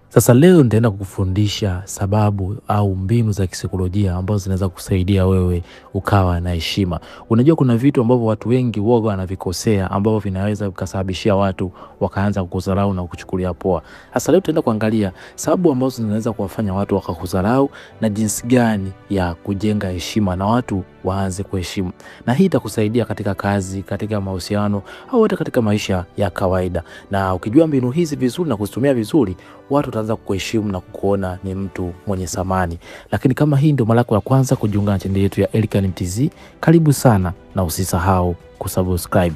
Sasa leo nitaenda kukufundisha sababu au mbinu za kisaikolojia ambazo zinaweza kusaidia wewe ukawa na heshima. Unajua kuna vitu ambavyo watu wengi huwa wanavikosea ambavyo vinaweza vikasababishia watu wakaanza kukudharau na kukuchukulia poa. Sasa leo tutaenda kuangalia sababu ambazo zinaweza kuwafanya watu wakakudharau na jinsi gani ya kujenga heshima na watu waanze kuheshimu. Na hii itakusaidia katika kazi, katika mahusiano au hata katika maisha ya kawaida. Na ukijua mbinu hizi vizuri na kuzitumia vizuri, watu wataanza kukuheshimu na kukuona ni mtu mwenye thamani. Lakini kama hii ndio mara yako ya kwanza kujiunga na channel yetu ya Elikhan Mtz, karibu sana na usisahau kusubscribe.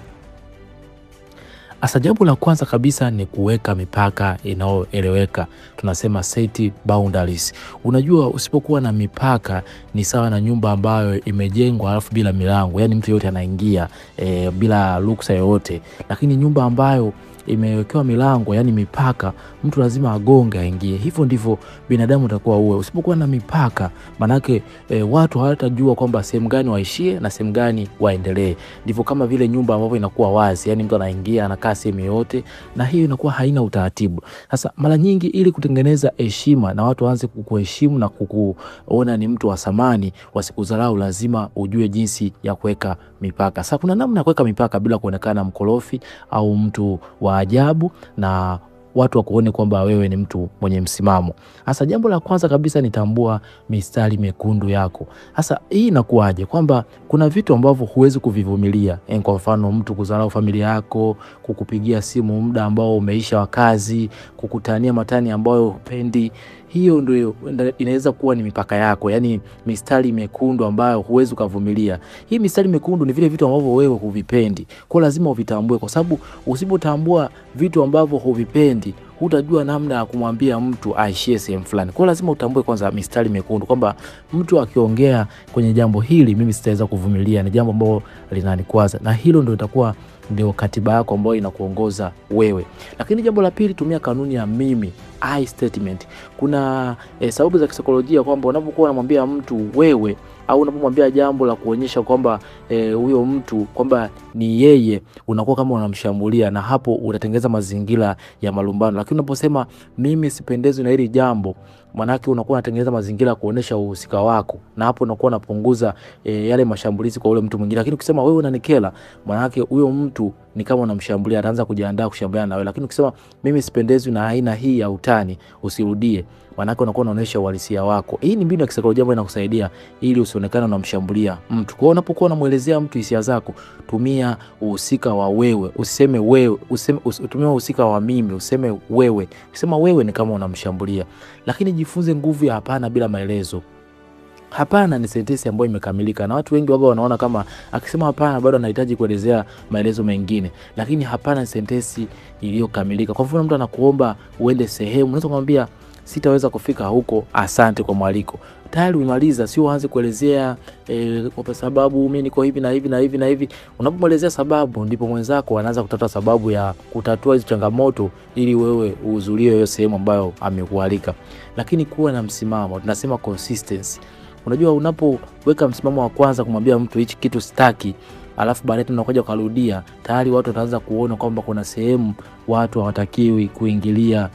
Asa jambo la kwanza kabisa ni kuweka mipaka inayoeleweka. Tunasema set boundaries. Unajua usipokuwa na mipaka ni sawa na nyumba ambayo imejengwa alafu bila milango. Yaani mtu yote anaingia bila ruksa yoyote. Lakini nyumba ambayo imewekewa milango, yani mipaka, mtu lazima agonge aingie. Hivyo ndivyo binadamu utakuwa uwe. Usipokuwa na mipaka, manake watu hawatajua kwamba sehemu gani waishie na sehemu gani waendelee. Ndivyo kama vile nyumba ambayo inakuwa wazi, yani mtu anaingia anakaa sehemu yote, na hiyo inakuwa haina utaratibu. Sasa mara nyingi ili kutengeneza heshima na watu waanze kukuheshimu na kukuona ni mtu wa thamani, wasikudharau, lazima ujue jinsi ya kuweka mipaka. Sasa kuna namna ya kuweka mipaka bila kuonekana mkorofi au mtu wa ajabu na watu wakuone kwamba wewe ni mtu mwenye msimamo. Sasa jambo la kwanza kabisa ni tambua mistari mekundu yako. Sasa hii inakuaje? Kwamba kuna vitu ambavyo huwezi kuvivumilia. Kwa mfano mtu kudharau familia yako, kukupigia simu muda ambao umeisha wa kazi, kukutania matani ambayo hupendi. Hiyo ndio inaweza kuwa ni mipaka yako, yani mistari mekundu ambayo huwezi kuvumilia. Hii mistari mekundu ni vile vitu ambavyo wewe huvipendi. Kwa lazima uvitambue, kwa sababu usipotambua vitu ambavyo huvipendi, hutajua namna ya kumwambia mtu aishie sehemu fulani. Kwa lazima utambue kwanza mistari mekundu, kwamba mtu akiongea kwenye jambo hili mimi sitaweza kuvumilia, ni jambo ambalo linanikwaza, na hilo ndio itakuwa ndio katiba yako ambayo inakuongoza wewe. Lakini jambo la pili, tumia kanuni ya mimi, I statement. Kuna sababu za kisaikolojia kwamba unapokuwa unamwambia mtu wewe au unapomwambia jambo la kuonyesha kwamba huyo mtu kwamba ni yeye, unakuwa kama unamshambulia, na hapo utatengeneza mazingira ya malumbano. Lakini unaposema mimi sipendezwi na hili jambo, manake unakuwa unatengeneza mazingira kuonesha uhusika wako, na hapo unakuwa unapunguza yale mashambulizi kwa ule mtu mwingine. Lakini ukisema wewe unanikela, manake huyo mtu ni kama unamshambulia, ataanza kujiandaa kushambuliana na wewe. Lakini ukisema mimi sipendezwi na aina hii ya utani, usirudie, manake unakuwa unaonesha uhalisia wako. Hii ni mbinu ya kisaikolojia ambayo inakusaidia ili usionekane unamshambulia mtu. Kwa hiyo unapokuwa unamuelezea mtu hisia zako, tumia uhusika wa wewe, usiseme wewe, tumia uhusika wa mimi, useme wewe. Ukisema wewe ni kama unamshambulia. Lakini jifunze nguvu ya hapana bila maelezo. Hapana ni sentensi ambayo imekamilika, na watu wengi wanaona kama akisema hapana bado anahitaji kuelezea maelezo mengine, lakini hapana ni sentensi iliyokamilika. Kwa mfano mtu anakuomba uende sehemu, unaweza kumwambia sitaweza kufika huko, asante kwa mwaliko. Tayari umemaliza, sio uanze kuelezea kwa sababu mimi niko hivi na hivi na hivi na hivi. Unapomwelezea sababu, ndipo mwenzako anaanza kutafuta sababu ya kutatua hizo changamoto ili wewe uhudhurie hiyo sehemu ambayo amekualika. Lakini kuwa na msimamo, tunasema consistency. Unajua unapoweka msimamo wa kwanza kumwambia mtu hichi kitu sitaki, alafu baadaye tunakuja kurudia, tayari watu wataanza kuona kwamba kuna sehemu watu hawatakiwi kuingilia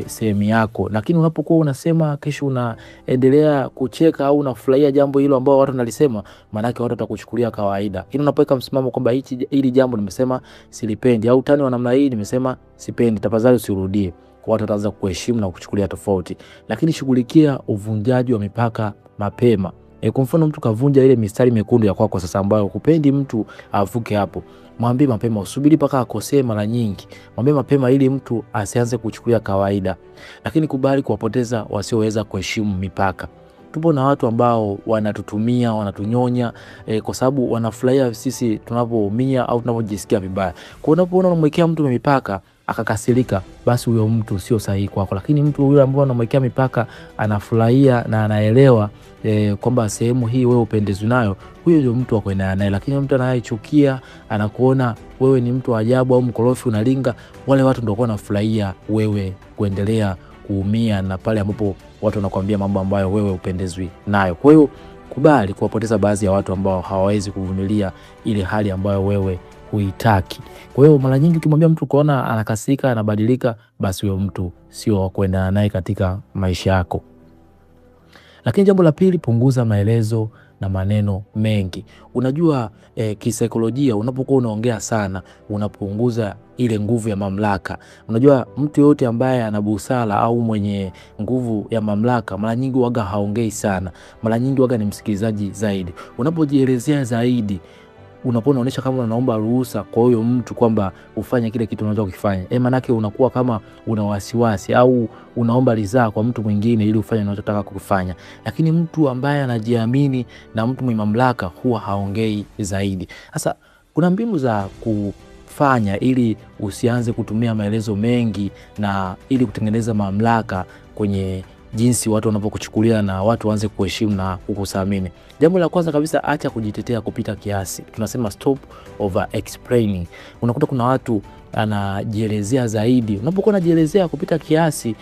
sehemu yako. Lakini unapokuwa unasema kesho unaendelea kucheka au unafurahia jambo hilo ambao watu wanalisema, maana yake watu watakuchukulia kawaida. Lakini unapoweka msimamo kwamba hili jambo nimesema silipendi, au tani wa namna hii nimesema sipendi, tafadhali usirudie, kwa watu wataanza kuheshimu na kuchukulia tofauti. Lakini shughulikia uvunjaji wa mipaka mapema. Kwa mfano mtu kavunja ile mistari mekundu ya kwako sasa ambayo kupendi mtu avuke hapo, mwambie mapema, usubiri mpaka akosee mara nyingi. Mwambie mapema ili mtu asianze kuchukulia kawaida. Lakini kubali kuwapoteza wasioweza kuheshimu mipaka. Tupo na watu ambao wanatutumia, wanatunyonya kwa sababu wanafurahia sisi tunapoumia au tunapojisikia vibaya. Kwa unapoona unamwekea mtu mipaka akakasirika, basi huyo mtu sio sahihi kwako. Lakini mtu yule ambaye unamwekea mipaka anafurahia na anaelewa kwamba sehemu hii wewe upendezwi nayo, huyo ndio mtu wa kwenda naye. Lakini mtu anayechukia, anakuona wewe ni mtu wa ajabu au mkorofi, unalinga, wale watu ndio wanafurahia wewe kuendelea kuumia, na pale ambapo watu wanakuambia mambo ambayo wewe upendezwi nayo. Kwa hiyo kubali kuwapoteza baadhi ya watu ambao hawawezi kuvumilia ile hali ambayo wewe huitaki. Kwa hiyo mara nyingi ukimwambia mtu kuona anakasika, anabadilika, basi huyo mtu sio wa kuendana naye katika maisha yako. Lakini jambo la pili, punguza maelezo na maneno mengi. Unajua kisaikolojia unapokuwa unaongea sana, unapunguza ile nguvu ya mamlaka. Unajua mtu yote ambaye ana busara au mwenye nguvu ya mamlaka, mara nyingi waga haongei sana. Mara nyingi waga ni msikilizaji zaidi. Unapojielezea zaidi, unapoonyesha kama unaomba ruhusa kwa huyo mtu kwamba ufanye kile kitu unataka kufanya. Maana yake unakuwa kama una wasiwasi au unaomba ridhaa kwa mtu mwingine ili ufanye unachotaka kufanya. Lakini mtu ambaye anajiamini na mtu mwenye mamlaka huwa haongei zaidi. Sasa kuna mbinu za kufanya ili usianze kutumia maelezo mengi na ili kutengeneza mamlaka kwenye jinsi watu wanapokuchukulia na watu waanze kuheshimu na kukusamini. Jambo la kwanza kabisa, acha kujitetea kupita kiasi. Tunasema stop over explaining. Unakuta kuna watu anajielezea zaidi. Unapokuwa unajielezea kupita kiasi,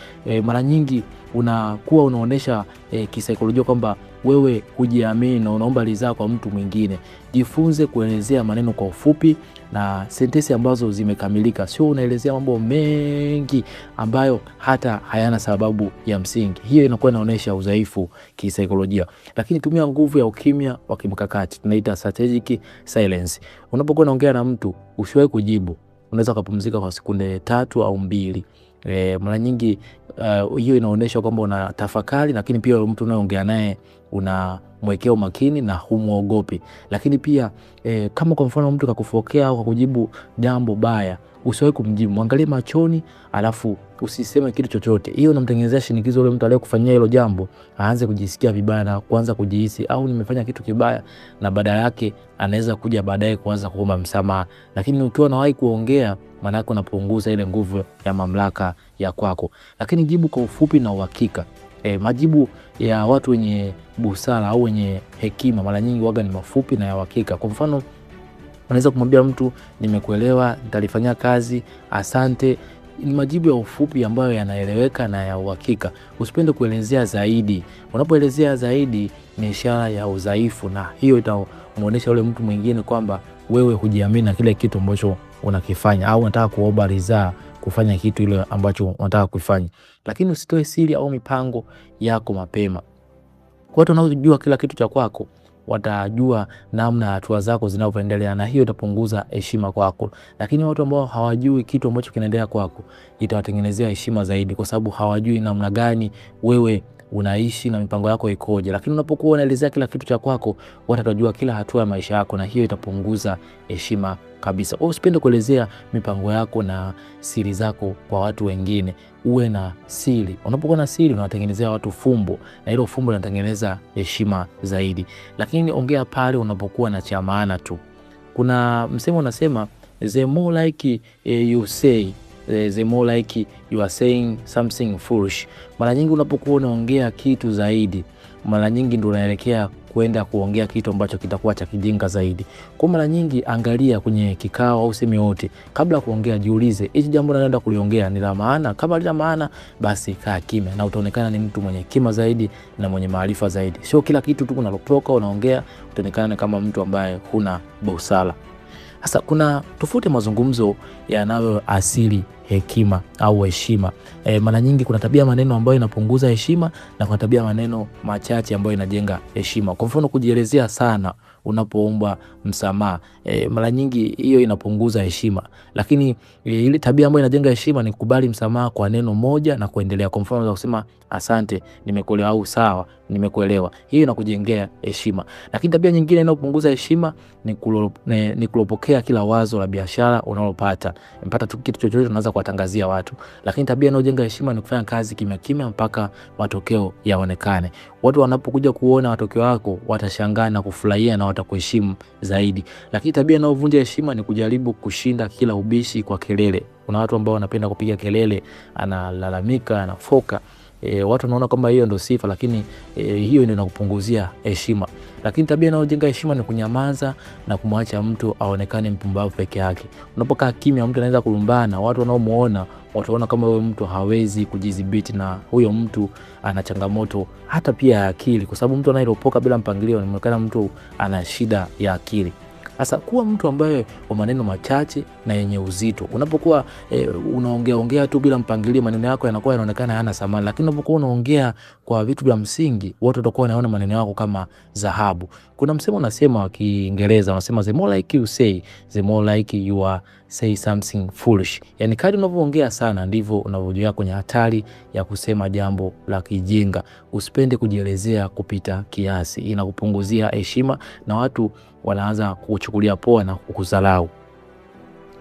mara nyingi unakuwa unaonesha kisaikolojia kwamba wewe hujiamini na unaomba ridhaa kwa mtu mwingine. Jifunze kuelezea maneno kwa ufupi na sentensi ambazo zimekamilika. Sio unaelezea mambo mengi ambayo hata hayana sababu ya msingi. Hiyo inakuwa inaonesha udhaifu kisaikolojia. Lakini tumia nguvu ya ukimya wa kimkakati. Tunaita strategic silence. Unapokuwa unaongea na mtu, usiwahi kujibu. Unaweza kupumzika kwa sekunde 3 au 2. Mara nyingi hiyo inaonesha kwamba unatafakari, lakini pia mtu unayeongea naye unamwekea umakini na humuogopi. Lakini pia kama kwa mfano mtu kakufokea au kukujibu jambo baya, usiwahi kumjibu. Muangalie machoni, alafu usiseme kitu chochote. Hiyo unamtengenezea shinikizo yule mtu aliyekufanyia hilo jambo, aanze kujisikia vibaya na kuanza kujihisi au nimefanya kitu kibaya, na badala yake anaweza kuja baadaye kuanza kuomba msamaha. Lakini ukiwa unawahi kuongea, maana yake unapunguza ile nguvu ya mamlaka ya kwako. Lakini jibu kwa ufupi na uhakika. Majibu ya watu wenye busara au wenye hekima mara nyingi waga ni mafupi na ya uhakika. Kwa mfano, unaweza kumwambia mtu nimekuelewa, nitalifanyia kazi, asante. Ni majibu ya ufupi ambayo yanaeleweka na ya uhakika. Usipende kuelezea zaidi. Unapoelezea zaidi ni ishara ya udhaifu, na hiyo itamuonesha yule mtu mwingine kwamba wewe hujiamini na kile kitu ambacho unakifanya au unataka kuomba ridhaa kufanya kitu ile ambacho unataka kufanya. Lakini usitoe siri au mipango yako mapema. Watu wanaojua kila kitu cha kwako watajua namna hatua zako zinavyoendelea, na hiyo itapunguza heshima kwako. Lakini watu ambao hawajui kitu ambacho kinaendelea kwako, itawatengenezea heshima zaidi, kwa sababu hawajui namna gani wewe unaishi na mipango yako ikoje. Lakini unapokuwa unaelezea kila kitu cha kwako, watajua kila hatua ya maisha yako, na hiyo itapunguza heshima kabisa. Usipende kuelezea mipango yako na siri zako kwa watu wengine. Uwe na siri. Unapokuwa na siri, unawatengenezea watu fumbo, na hilo fumbo linatengeneza heshima zaidi. Lakini ongea pale unapokuwa na cha maana tu. Kuna msemo unasema the more like you say, the more like you are saying something foolish. Mara nyingi unapokuwa unaongea kitu zaidi, mara nyingi ndio unaelekea kwenda kuongea kitu ambacho kitakuwa cha kijinga zaidi. Kwa mara nyingi angalia kwenye kikao au semi yote, kabla kuongea jiulize, hichi jambo naenda kuliongea ni la maana? Kama lina maana, basi kaa kimya na utaonekana ni mtu mwenye hekima zaidi na mwenye maarifa zaidi. Sio kila kitu tu unalotoka unaongea, utaonekana kama mtu ambaye huna busara. Sasa kuna tofauti mazungumzo yanayo asili hekima au heshima. Mara nyingi kuna tabia maneno ambayo inapunguza heshima, na kuna tabia maneno machache ambayo inajenga heshima. Kwa mfano, kujielezea sana unapoomba msamaha, mara nyingi hiyo inapunguza heshima. Lakini ile tabia ambayo inajenga heshima ni kukubali msamaha kwa neno moja na kuendelea. Kwa mfano, unaweza kusema asante, nimekuelewa, au sawa, nimekuelewa. Hiyo inakujengea heshima. Lakini tabia nyingine inayopunguza heshima ni kulopokea kila wazo la biashara unalopata. Mpata tu kitu chochote unaanza kuwatangazia watu. Lakini tabia inayojenga heshima ni kufanya kazi kimya kimya mpaka matokeo yaonekane. Watu wanapokuja kuona matokeo yako watashangaa na kufurahia na watakuheshimu zaidi. Lakini tabia inayovunja heshima ni kujaribu kushinda kila ubishi kwa kelele. Kuna watu ambao wanapenda kupiga kelele, analalamika, anafoka. Watu wanaona kwamba hiyo ndio sifa, lakini hiyo ndio inakupunguzia heshima. Lakini tabia inayojenga heshima ni kunyamaza na kumwacha mtu aonekane mpumbavu peke yake. Unapokaa kimya, mtu anaweza kulumbana, watu wanaomuona wataona kama huyo mtu hawezi kujidhibiti, na huyo mtu ana changamoto hata pia ya akili, kwa sababu mtu anayeropoka bila mpangilio anaonekana mtu ana shida ya akili. Sasa kuwa mtu ambaye wa maneno machache na yenye uzito. Unapokuwa unaongea tu bila mpangilio, maneno yako yanakuwa yanaonekana hayana thamani. Lakini unapokuwa unaongea kwa vitu vya msingi, watu watakuwa wanaona maneno yako kama dhahabu. Kuna msemo unasema wa Kiingereza, unasema the more like you say, the more like you are say something foolish. Yani kadri unavyoongea sana ndivyo unavyojiweka kwenye hatari ya kusema jambo la kijinga. Usipende kujielezea kupita kiasi. Inakupunguzia heshima na watu wanaanza kukuchukulia poa na kukudharau.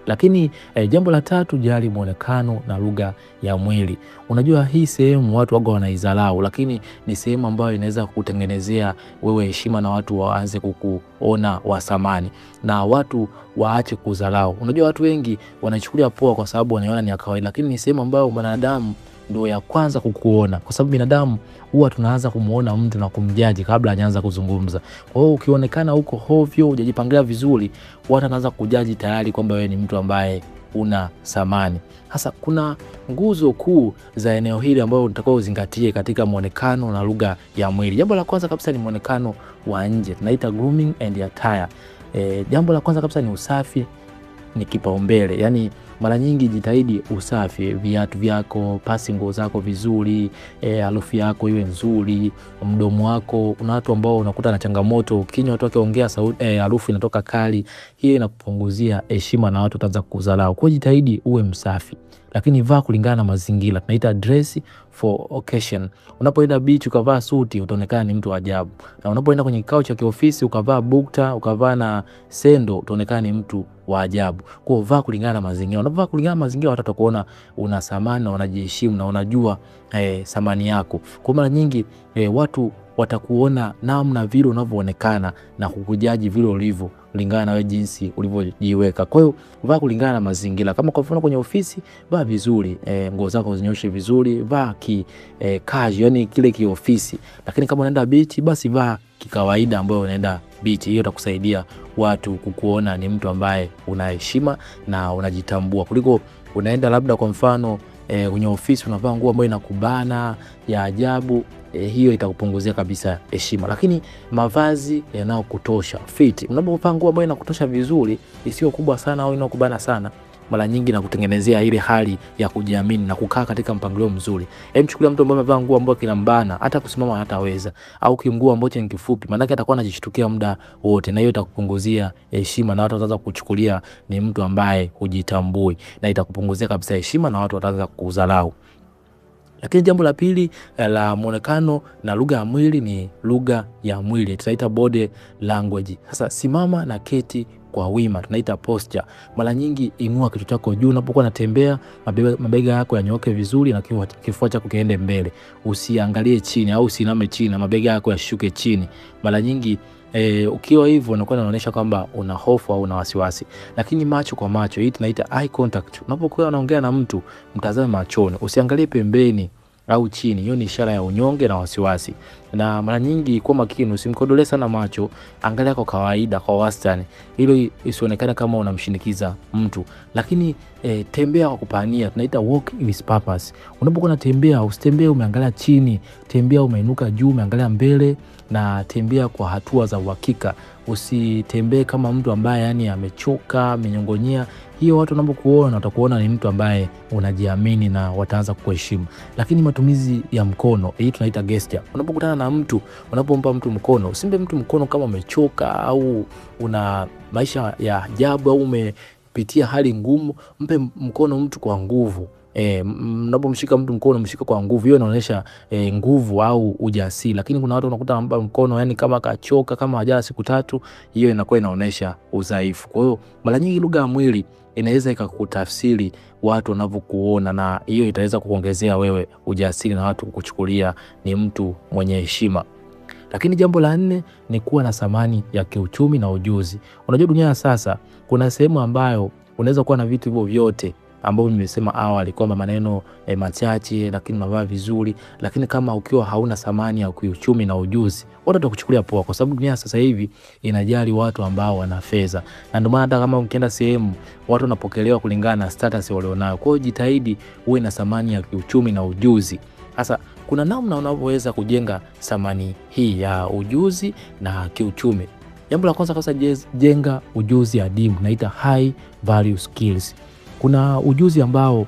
Lakini jambo la tatu, jali muonekano na lugha ya mwili. Unajua hii sehemu watu waga wanaidharau, lakini ni sehemu ambayo inaweza kukutengenezea wewe heshima na watu waanze kukuona wa thamani na watu waache kudharau. Unajua watu wengi wanachukulia poa kwa sababu wanaona ni ya kawaida, lakini ni sehemu ambayo mwanadamu ndio ya kwanza kukuona, kwa sababu binadamu huwa tunaanza kumuona mtu na kumjaji kabla hajaanza kuzungumza. Kwa hiyo ukionekana huko hovyo, hujajipangilia vizuri, watu wanaanza kujaji tayari kwamba wewe ni mtu ambaye una thamani. Hasa kuna nguzo kuu za eneo hili ambayo unatakiwa uzingatie katika muonekano na lugha ya mwili. Jambo la kwanza kabisa ni muonekano wa nje, tunaita grooming and attire. Jambo la kwanza kabisa ni usafi, ni kipaumbele. Yani mara nyingi jitahidi usafi, viatu vyako, pasi nguo zako vizuri, harufu yako iwe nzuri, mdomo wako. Kuna watu ambao unakuta na changamoto, kinywa watu wakiongea harufu inatoka kali. Hiyo inakupunguzia heshima na watu wataanza kukudharau. Kwa hiyo jitahidi uwe msafi. Lakini vaa kulingana na mazingira, tunaita dress for occasion. Unapoenda beach ukavaa suti utaonekana ni mtu wa ajabu. Na unapoenda kwenye kikao cha kiofisi ukavaa bukta, ukavaa na sendo, utaonekana ni mtu wa ajabu. Kwa hiyo vaa kulingana na mazingira. Unapovaa kulingana na mazingira watu watakuona una thamani na unajiheshimu na unajua thamani yako. Kwa mara nyingi watu watakuona namna vile unavyoonekana na kukujaji vile ulivyo kulingana na wewe jinsi ulivyojiweka. Kwa hiyo vaa kulingana na mazingira. Kama kwa mfano kwenye ofisi, vaa vizuri, nguo zako zinyoshe vizuri, vaa casual, yani kile kiofisi. Lakini kama unaenda beach, basi vaa kikawaida ambayo unaenda beach. Hiyo itakusaidia watu kukuona ni mtu ambaye una heshima na unajitambua, kuliko unaenda labda kwa mfano kwenye ofisi unavaa nguo ambayo inakubana ya ajabu. Hiyo itakupunguzia kabisa heshima. Lakini mavazi yanayokutosha, fit. Unapovaa nguo ambayo inakutosha vizuri, isiyo kubwa sana au inakubana sana, mara nyingi na kutengenezea ile hali ya kujiamini na kukaa katika mpangilio mzuri. Chukulia mtu ambaye amevaa nguo ambayo kinambana, hata kusimama hataweza, au kinguo ambacho ni kifupi, maana yake atakuwa anajishtukia muda wote, na hiyo itakupunguzia heshima na watu wataanza kuchukulia ni mtu ambaye hujitambui, na itakupunguzia kabisa heshima na watu wataanza kukudharau. Lakini jambo la pili la muonekano na lugha ya mwili ni lugha ya mwili, tunaita body language. Sasa simama na keti kwa wima, tunaita posture. Mara nyingi inua kichwa chako juu unapokuwa unatembea, mabega yako yanyooke vizuri na kifua chako kiende mbele. Usiangalie chini au usiname chini na mabega yako yashuke chini. Mara nyingi ukiwa hivyo unakuwa unaonyesha kwamba una hofu au una wasiwasi. Lakini macho kwa macho, hii tunaita eye contact. Unapokuwa unaongea na mtu, mtazame machoni, usiangalie pembeni au chini. Hiyo ni ishara ya unyonge na wasiwasi. Na mara nyingi kwa makini, usimkodolee sana macho, angalia kwa kawaida, kwa wastani, ili isionekane kama unamshinikiza mtu. Lakini tembea kwa kupania, tunaita walk with purpose. Unapokuwa unatembea, usitembee umeangalia chini, tembea umeinuka juu, umeangalia mbele, na tembea kwa hatua za uhakika. Usitembee kama mtu ambaye yani amechoka, amenyongonyea. Hiyo watu wanapokuona watakuona ni mtu ambaye unajiamini na wataanza kukuheshimu. Lakini matumizi ya mkono, hii tunaita gesture. Unapokutana na mtu, unapompa mtu mkono, usimpe mtu mkono kama umechoka au una maisha ya ajabu au umepitia hali ngumu. Mpe mkono mtu kwa nguvu. Unapomshika mtu mkono, mshika kwa nguvu. Hiyo inaonyesha nguvu au ujasiri. Lakini kuna watu unakuta anampa mkono yani kama kachoka, kama hajala siku 3, hiyo inakuwa inaonyesha udhaifu. Kwa hiyo mara nyingi lugha ya mwili inaweza ikakutafsiri watu wanavyokuona, na hiyo itaweza kuongezea wewe ujasiri na watu kukuchukulia ni mtu mwenye heshima. Lakini jambo la 4 ni kuwa na thamani ya kiuchumi na ujuzi. Unajua dunia sasa kuna sehemu ambayo unaweza kuwa na vitu hivyo vyote ambao nimesema awali, kwamba maneno machache lakini mavaa vizuri, lakini kama ukiwa hauna thamani ya kiuchumi na ujuzi, watu watakuchukulia poa, kwa sababu dunia sasa hivi inajali watu ambao wana fedha. Na ndio maana hata kama ukienda sehemu, watu wanapokelewa kulingana na status walionayo. Kwa hiyo jitahidi uwe na thamani ya kiuchumi na ujuzi. Sasa kuna namna unavyoweza kujenga thamani hii ya ujuzi na kiuchumi. Jambo la kwanza kabisa, jenga ujuzi adimu, naita high value skills. Kuna ujuzi ambao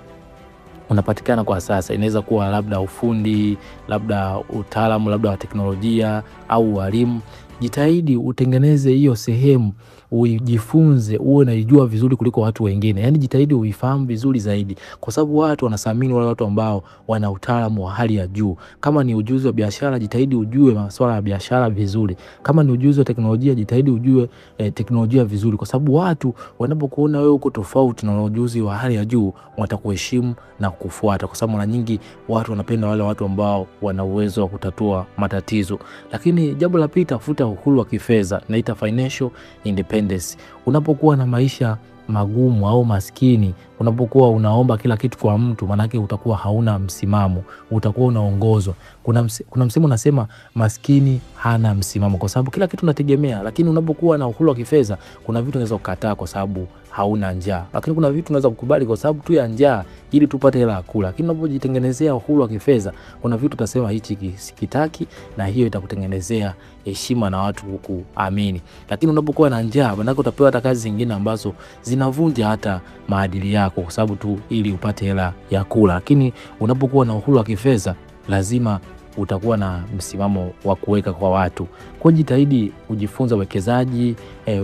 unapatikana kwa sasa, inaweza kuwa labda ufundi, labda utaalamu, labda wa teknolojia au walimu. Jitahidi utengeneze hiyo sehemu, ujifunze, uwe unaijua vizuri kuliko watu wengine. Yani jitahidi uifahamu vizuri zaidi, kwa sababu watu wanathamini wale watu ambao wana utaalamu wa hali ya juu. Kama ni ujuzi wa biashara, jitahidi ujue masuala ya biashara vizuri. Kama ni ujuzi wa teknolojia, jitahidi ujue teknolojia vizuri, kwa sababu watu wanapokuona wewe uko tofauti na ujuzi wa hali ya juu, watakuheshimu na kufuata, kwa sababu mara nyingi watu wanapenda wale watu ambao wana uwezo wa kutatua matatizo. Lakini jambo la pili, tafuta uhuru wa kifedha, naita financial independence. Unapokuwa na maisha magumu au maskini, unapokuwa unaomba kila kitu kwa mtu, manake utakuwa hauna msimamo, utakuwa unaongozwa. Kuna msemo unasema maskini hana msimamo, kwa sababu kila kitu unategemea. Lakini unapokuwa na uhuru wa kifedha, kuna vitu unaweza kukataa kwa sababu hauna njaa, lakini kuna vitu unaweza kukubali kwa sababu tu ya njaa, ili tupate hela ya kula. Lakini unapojitengenezea uhuru wa kifedha, kuna vitu utasema hichi sikitaki, na hiyo itakutengenezea heshima na watu kukuamini. Lakini unapokuwa na njaa, manake utapewa hata kazi zingine ambazo zinavunja hata maadili yako, kwa sababu tu ili upate hela ya kula. Lakini unapokuwa na uhuru wa kifedha, lazima utakuwa na msimamo wa kuweka kwa watu. Kwa jitahidi ujifunza uwekezaji,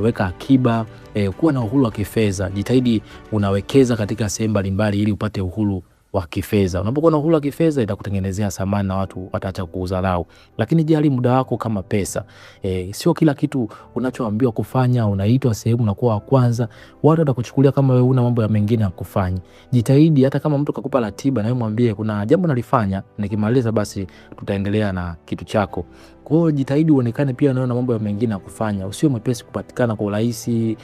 weka akiba, kuwa na uhuru wa kifedha. Jitahidi unawekeza katika sehemu mbalimbali ili upate uhuru wa kifedha. Unapokuwa na uhuru wa kifedha, itakutengenezea thamani na watu wataacha kudharau. Lakini jali muda wako kama pesa. Sio kila kitu unachoambiwa kufanya unaitwa sehemu na kuwa wa kwanza. Watu watakuchukulia kama wewe una mambo ya mengine ya kufanya. Jitahidi hata kama mtu akakupa ratiba, na wewe mwambie kuna jambo nalifanya, nikimaliza basi tutaendelea na kitu chako. Kwa hiyo jitahidi uonekane pia na mambo ya mengine ya kufanya. Usiwe mwepesi kupatikana kwa urahisi.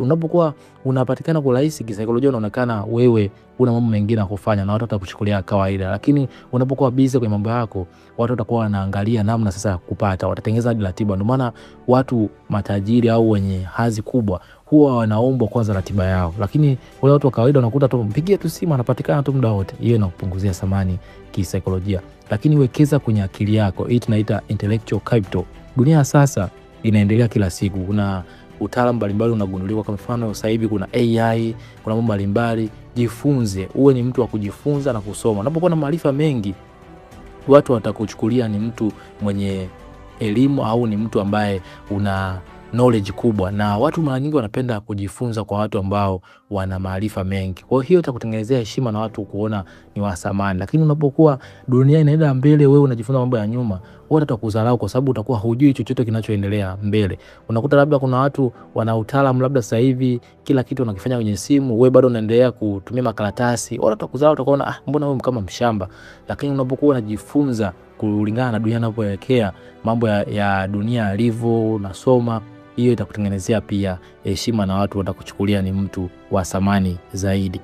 Unapokuwa unapatikana kwa urahisi, kisaikolojia unaonekana wewe una mambo mengine ya kufanya na watu watakuchukulia kawaida. Lakini unapokuwa busy kwa mambo yako, watu watakuwa wanaangalia namna sasa ya kupata, watatengeneza hadi ratiba. Ndio maana watu matajiri au wenye hadhi kubwa huwa wanaomba kwanza ratiba yao. Lakini wale watu wa kawaida unakuta tu mpigie tu simu, anapatikana tu muda wote. Hiyo inakupunguzia thamani kisaikolojia. Lakini wekeza kwenye akili yako. Hii tunaita intellectual capital. Dunia sasa inaendelea kila siku. Kuna utaalamu mbalimbali unagunduliwa, kwa mfano sasa hivi kuna AI, kuna mambo mbalimbali. Jifunze, uwe ni mtu wa kujifunza na kusoma. Unapokuwa na maarifa mengi, watu watakuchukulia ni mtu mwenye elimu au ni mtu ambaye una knowledge kubwa, na watu mara nyingi wanapenda kujifunza kwa watu ambao wana maarifa mengi. Kwa hiyo itakutengenezea heshima na watu kuona ni wa thamani. Lakini unapokuwa dunia inaenda mbele, wewe unajifunza mambo ya nyuma, watu watakudharau kwa sababu utakuwa hujui chochote kinachoendelea mbele. Unakuta labda kuna watu wana utaalamu, labda sasa hivi kila kitu wanakifanya kwenye simu, wewe bado unaendelea kutumia makaratasi, watu watakudharau, utakuona mbona wewe kama mshamba. Lakini unapokuwa unajifunza kulingana na dunia inapoelekea, mambo ya dunia yalivyo, unasoma, hiyo itakutengenezea pia heshima na watu watakuchukulia ni mtu wa thamani zaidi.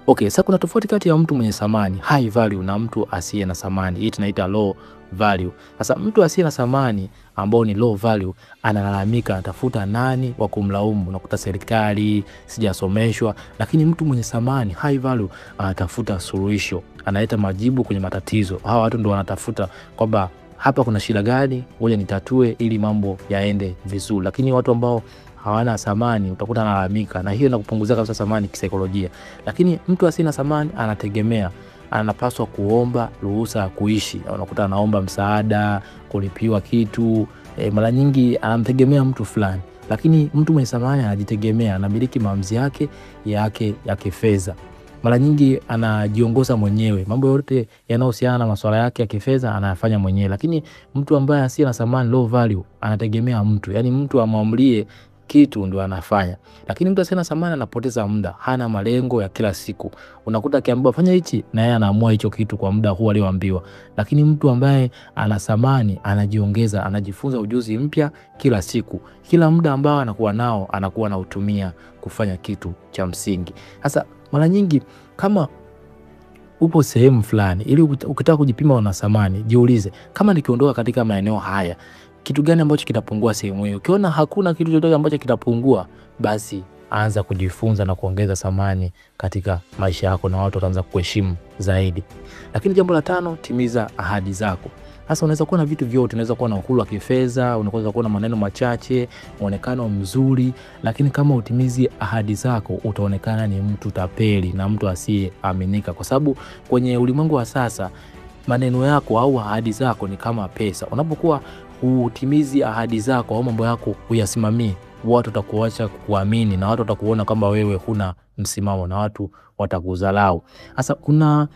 Okay, sasa kuna tofauti kati ya mtu mwenye thamani high value na mtu asiye na thamani. Hii tunaita low value. Sasa mtu asiye na thamani ambao ni low value analalamika, anatafuta nani wa kumlaumu. Unakuta serikali, sijasomeshwa. Lakini mtu mwenye thamani high value anatafuta suluhisho, analeta majibu kwenye matatizo. Hawa watu ndio wanatafuta kwamba hapa kuna shida gani, ngoja nitatue ili mambo yaende vizuri. Lakini watu ambao hawana thamani utakuta analalamika, na hiyo inakupunguzia kabisa thamani kisaikolojia. Lakini mtu asiye na thamani anategemea, anapaswa kuomba ruhusa ya kuishi. Unakuta anaomba msaada, kulipiwa kitu, mara nyingi anamtegemea mtu fulani. Lakini mtu mwenye thamani anajitegemea, anamiliki maamuzi yake ya kifedha. Mara nyingi anajiongoza mwenyewe, mambo yote yanayohusiana na masuala yake ya kifedha anayafanya mwenyewe. Lakini mtu ambaye asiye na thamani low value anategemea mtu, yani mtu amwamlie kitu ndio anafanya. Lakini mtu asiye na thamani anapoteza muda, hana malengo ya kila siku. Unakuta akiambiwa fanya hichi, na yeye anaamua hicho kitu kwa muda huo alioambiwa. Lakini mtu ambaye ana thamani anajiongeza, anajifunza ujuzi mpya kila siku. Kila muda ambao anakuwa nao anakuwa anautumia kufanya kitu cha msingi. Sasa mara nyingi kama upo sehemu fulani, ili ukitaka kujipima una thamani, jiulize, kama nikiondoka katika maeneo haya, kitu gani ambacho kitapungua sehemu hiyo? Ukiona hakuna kitu chochote ambacho kitapungua, basi anza kujifunza na kuongeza thamani katika maisha yako, na watu wataanza kuheshimu zaidi. Lakini jambo la 5, timiza ahadi zako. Sasa unaweza kuwa na vitu vyote, unaweza kuwa na uhuru wa kifedha, unaweza kuwa na maneno machache, muonekano mzuri, lakini kama utimizi ahadi zako utaonekana ni mtu tapeli na mtu asiyeaminika, kwa sababu kwenye ulimwengu wa sasa maneno yako au ahadi zako ni kama pesa. Unapokuwa utimizi ahadi zako au mambo yako uyasimamie, watu watakuacha kuamini na watu watakuona kama wewe huna msimamo na watu watakudharau. Sasa kuna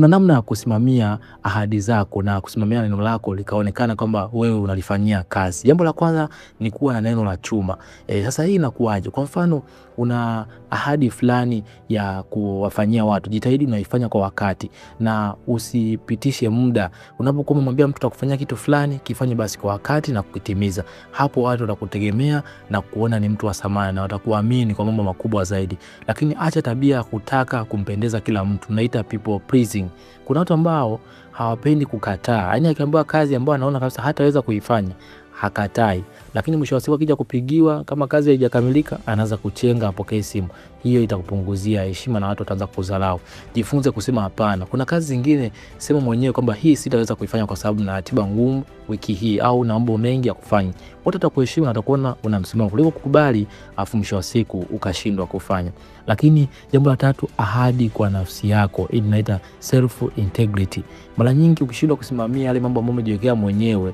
namna ya kusimamia ahadi zako na kusimamia neno lako likaonekana kwamba wewe unalifanyia kazi. Jambo la kwanza ni kuwa na neno la chuma. Sasa hii inakuaje? Kwa mfano una ahadi fulani ya kuwafanyia watu, jitahidi unaifanya kwa wakati na usipitishe muda. Unapokuwa umemwambia mtu atakufanyia kitu fulani, kifanye basi kwa wakati na kukitimiza. Hapo watu watakutegemea na kuona ni mtu wa thamani na watakuamini kwa mambo makubwa zaidi. Lakini acha tabia ya kutaka kumpendeza kila mtu. Naita people pleasing. Kuna watu ambao hawapendi kukataa. Yaani akiambiwa kazi ambayo anaona kabisa hataweza kuifanya, hakatai. Lakini mwisho wa siku akija kupigiwa kama kazi haijakamilika, anaanza kuchenga apokee simu. Hiyo itakupunguzia heshima na watu wataanza kudharau. Jifunze kusema hapana. Kuna kazi zingine sema mwenyewe kwamba hii sitaweza kuifanya kwa sababu na ratiba ngumu wiki hii au na mambo mengi ya kufanya. Watu watakuheshimu na watakuona una msimamo kuliko kukubali afu mwisho wa siku ukashindwa kufanya. Lakini jambo la tatu, ahadi kwa nafsi yako. Hii inaita self integrity. Mara nyingi ukishindwa kusimamia yale mambo ambayo umejiwekea mwenyewe,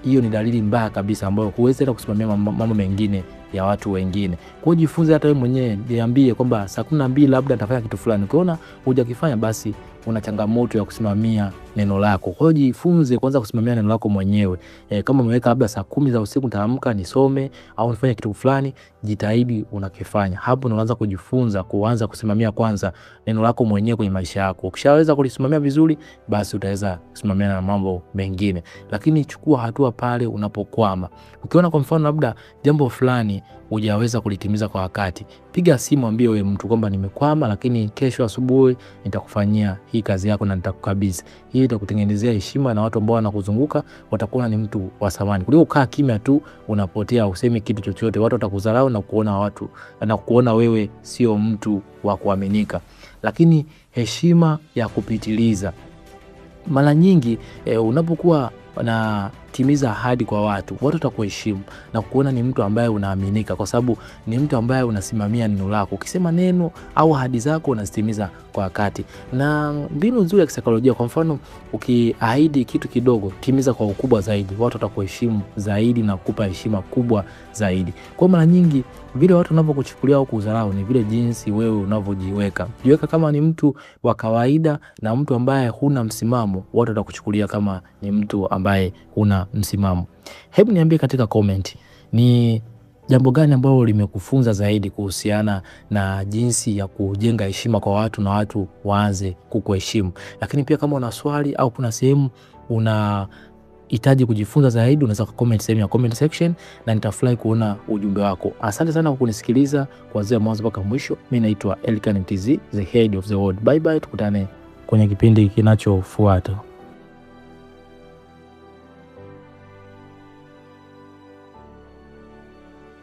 hiyo ni dalili mbaya kabisa ambayo huwezi hata kusimamia mambo mengine ya watu wengine. Kwa hiyo jifunze hata wewe mwenyewe, niambie kwamba saa 12 labda nitafanya kitu fulani. Ukiona hujakifanya basi una changamoto ya kusimamia neno lako. Kwa hiyo jifunze kwanza kusimamia neno lako mwenyewe. Kama umeweka labda saa 10 za usiku nitaamka nisome au nifanye kitu fulani, jitahidi unakifanya. Hapo unaanza kujifunza kuanza kusimamia kwanza neno lako mwenyewe kwenye maisha yako. Ukishaweza kulisimamia vizuri, basi utaweza kusimamia na mambo mengine. Lakini chukua hatua pale unapokwama. Ukiona kwa mfano labda jambo fulani hujaweza kulitimiza kwa wakati, piga simu ambie wewe mtu kwamba nimekwama, lakini kesho asubuhi nitakufanyia hii kazi yako na nitakukabidhi. Hii itakutengenezea heshima na watu ambao wanakuzunguka watakuona ni mtu wa thamani. Kuliko kaa kimya tu unapotea useme kitu chochote, watu watakudharau na kuona wewe sio mtu wa kuaminika. Lakini heshima ya kupitiliza. Mara nyingi unapokuwa na timiza ahadi kwa watu watakuheshimu na kuona ni mtu ambaye unaaminika, kwa sababu ni mtu ambaye unasimamia neno lako. Ukisema neno au ahadi zako unazitimiza kwa wakati. Na mbinu nzuri ya kisaikolojia, kwa mfano ukiahidi kitu kidogo, timiza kwa ukubwa zaidi. Watu watakuheshimu zaidi na kukupa heshima kubwa zaidi. Kwa mara nyingi vile watu wanavyokuchukulia au kudharau ni vile jinsi wewe unavyojiweka. Jiweka kama ni mtu wa kawaida na mtu ambaye huna msimamo, watu watakuchukulia kama ni mtu ambaye huna msimamo. Hebu niambie katika comment ni jambo gani ambalo limekufunza zaidi kuhusiana na jinsi ya kujenga heshima kwa watu na watu waanze kukuheshimu. Lakini pia kama una swali au kuna sehemu unahitaji kujifunza zaidi, unaweza comment sehemu ya comment section na nitafurahi kuona ujumbe wako. Asante sana kwa kunisikiliza kuanzia mwanzo mpaka mwisho. Mimi naitwa Elkan Mtz, the head of the world. Bye bye, tukutane kwenye kipindi kinachofuata.